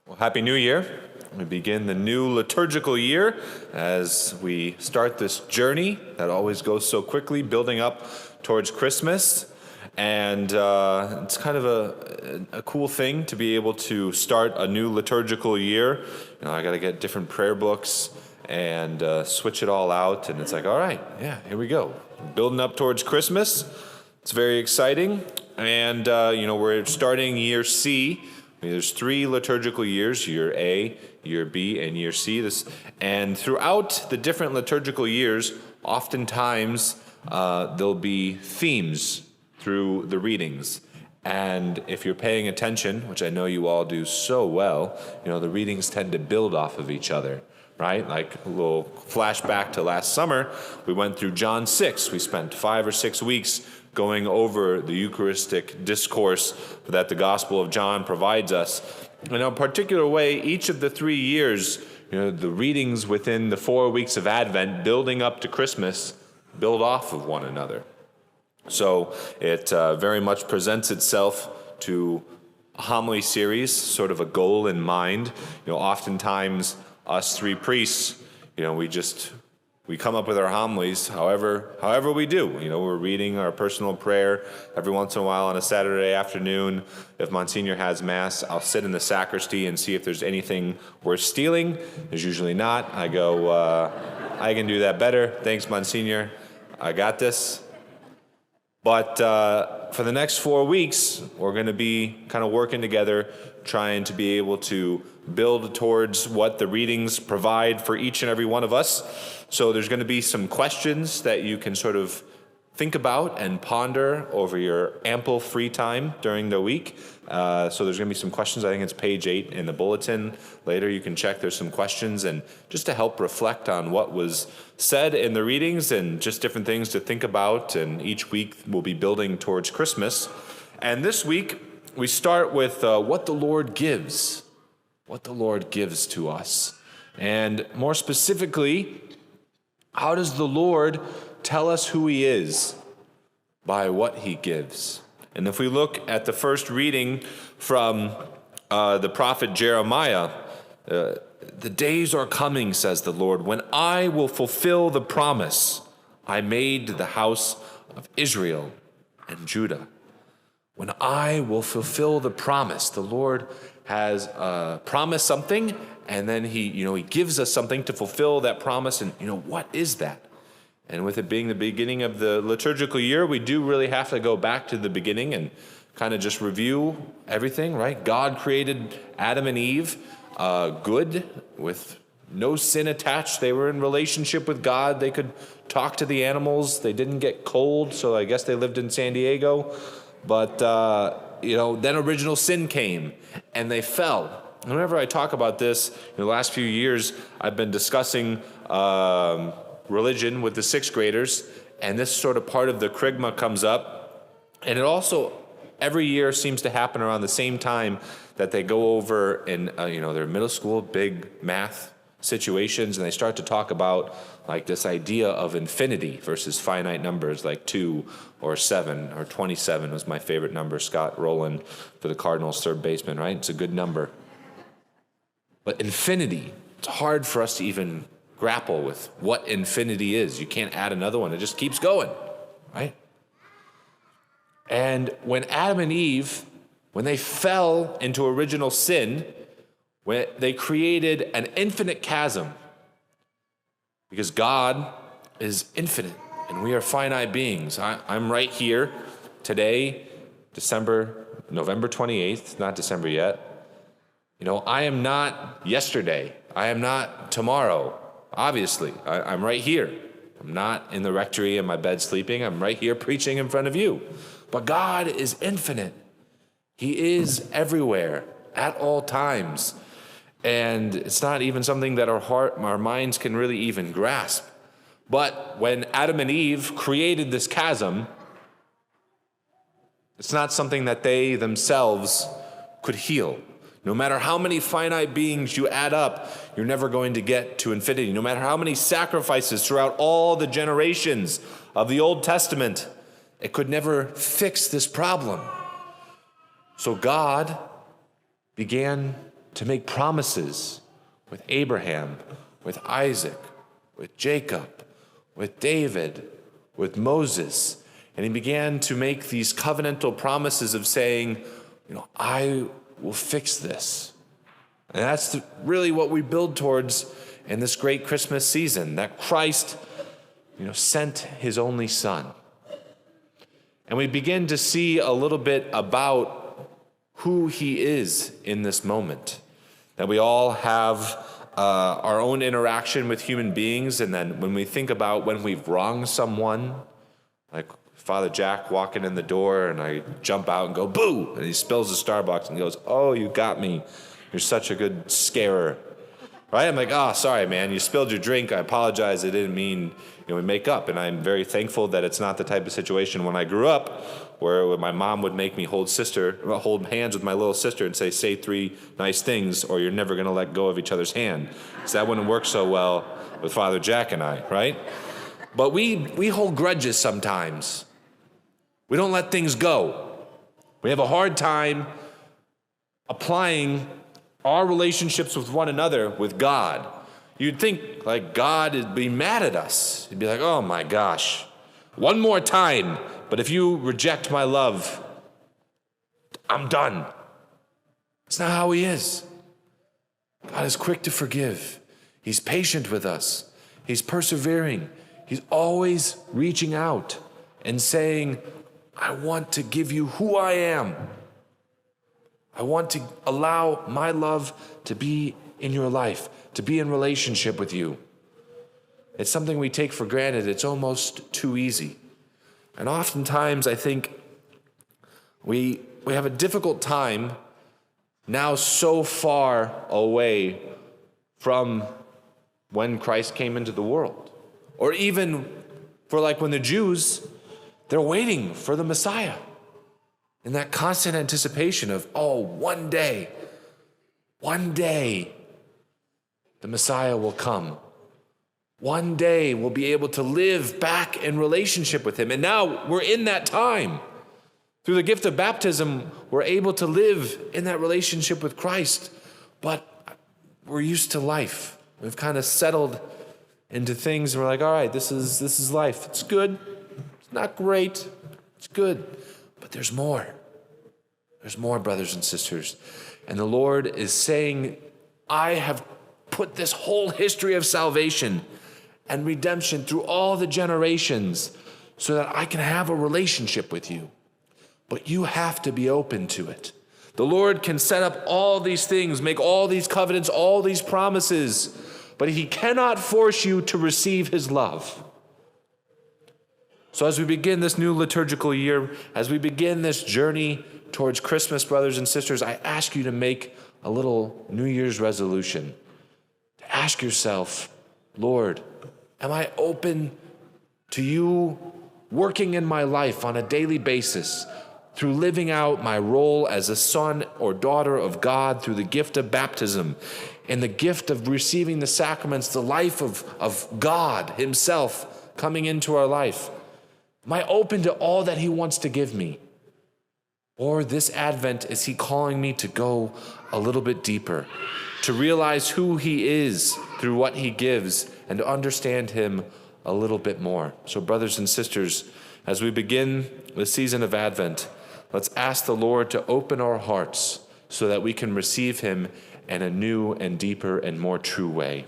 Well, Happy New Year. We begin the new liturgical year as we start this journey that always goes so quickly, building up towards Christmas. And it's kind of a cool thing to be able to start a new liturgical year. I got to get different prayer books and switch it all out. And it's like, all right, yeah, here we go. Building up towards Christmas. It's very exciting. And, we're starting year C. There's 3 liturgical years, year A, year B, and year C. And throughout the different liturgical years, oftentimes there'll be themes through the readings. And if you're paying attention, which I know you all do so well, the readings tend to build off of each other, right? Like a little flashback to last summer, we went through John 6. We spent 5 or 6 weeks going over the Eucharistic discourse that the Gospel of John provides us. In a particular way, each of the 3 years, the readings within the 4 weeks of Advent, building up to Christmas, build off of one another. So it very much presents itself to a homily series, sort of a goal in mind. Oftentimes, us 3 priests, we come up with our homilies however we do. We're reading our personal prayer every once in a while on a Saturday afternoon. If Monsignor has Mass, I'll sit in the sacristy and see if there's anything worth stealing. There's usually not. I go, I can do that better. Thanks, Monsignor. I got this. But for the next 4 weeks, we're going to be kind of working together, trying to be able to build towards what the readings provide for each and every one of us. So there's going to be some questions that you can sort of think about and ponder over your ample free time during the week. So there's going to be some questions. I think it's page 8 in the bulletin. Later you can check. There's some questions, and just to help reflect on what was said in the readings and just different things to think about. And each week we'll be building towards Christmas. And this week we start with what the Lord gives. What the Lord gives to us. And more specifically, how does the Lord tell us who he is? By what he gives. And if we look at the first reading from the prophet Jeremiah, the days are coming, says the Lord, when I will fulfill the promise I made to the house of Israel and Judah. When I will fulfill the promise, the Lord has promised something, and then he gives us something to fulfill that promise. And what is that? And with it being the beginning of the liturgical year, we do really have to go back to the beginning and kind of just review everything, right? God created Adam and Eve good, with no sin attached. They were in relationship with God. They could talk to the animals. They didn't get cold, so I guess they lived in San Diego. But, then original sin came, and they fell. And whenever I talk about this, in the last few years, I've been discussing religion with the 6th graders, and this sort of part of the kerygma comes up. And it also, every year, seems to happen around the same time that they go over in, their middle school big math situations, and they start to talk about like this idea of infinity versus finite numbers like 2 or 7 or 27 was my favorite number. Scott Rowland for the Cardinals, third baseman, right? It's a good number. But infinity, it's hard for us to even grapple with what infinity is. You can't add another one. It just keeps going, right? And when Adam and Eve, when they fell into original sin, when they created an infinite chasm, because God is infinite and we are finite beings. I'm right here today, November 28th, not December yet. I am not yesterday. I am not tomorrow. Obviously, I'm right here. I'm not in the rectory in my bed sleeping. I'm right here preaching in front of you. But God is infinite. He is everywhere at all times. And it's not even something that our minds can really even grasp. But when Adam and Eve created this chasm, it's not something that they themselves could heal. No matter how many finite beings you add up, you're never going to get to infinity. No matter how many sacrifices throughout all the generations of the Old Testament, it could never fix this problem. So God began to make promises with Abraham, with Isaac, with Jacob, with David, with Moses. And he began to make these covenantal promises of saying, I will fix this. And that's really what we build towards in this great Christmas season, that Christ, sent his only Son. And we begin to see a little bit about who he is in this moment. That we all have our own interaction with human beings, and then when we think about when we've wronged someone, like Father Jack walking in the door, and I jump out and go, boo! And he spills the Starbucks and he goes, oh, you got me. You're such a good scarer. Right? I'm like, oh, sorry, man. You spilled your drink. I apologize. I didn't mean, we make up. And I'm very thankful that it's not the type of situation when I grew up where my mom would make me hold hands with my little sister and say 3 nice things or you're never going to let go of each other's hand. So that wouldn't work so well with Father Jack and I, right? But we hold grudges sometimes. We don't let things go. We have a hard time applying our relationships with one another with God. You'd think like God would be mad at us. He'd be like, oh my gosh, one more time, but if you reject my love, I'm done. It's not how he is. God is quick to forgive. He's patient with us. He's persevering. He's always reaching out and saying, I want to give you who I am. I want to allow my love to be in your life, to be in relationship with you. It's something we take for granted. It's almost too easy. And oftentimes I think we have a difficult time now so far away from when Christ came into the world. Or even for like when the Jews, they're waiting for the Messiah. In that constant anticipation of, one day, the Messiah will come. One day we'll be able to live back in relationship with him. And now we're in that time. Through the gift of baptism, we're able to live in that relationship with Christ. But we're used to life. We've kind of settled into things and we're like, all right, this is life. It's good. It's not great. It's good. But there's more. There's more, brothers and sisters. And the Lord is saying, I have put this whole history of salvation and redemption through all the generations so that I can have a relationship with you. But you have to be open to it. The Lord can set up all these things, make all these covenants, all these promises, but he cannot force you to receive his love. So as we begin this new liturgical year, as we begin this journey towards Christmas, brothers and sisters, I ask you to make a little New Year's resolution. To ask yourself, Lord, am I open to you working in my life on a daily basis through living out my role as a son or daughter of God through the gift of baptism and the gift of receiving the sacraments, the life of God himself coming into our life? Am I open to all that he wants to give me? Or this Advent, is he calling me to go a little bit deeper, to realize who he is through what he gives and to understand him a little bit more? So brothers and sisters, as we begin the season of Advent, let's ask the Lord to open our hearts so that we can receive him in a new and deeper and more true way.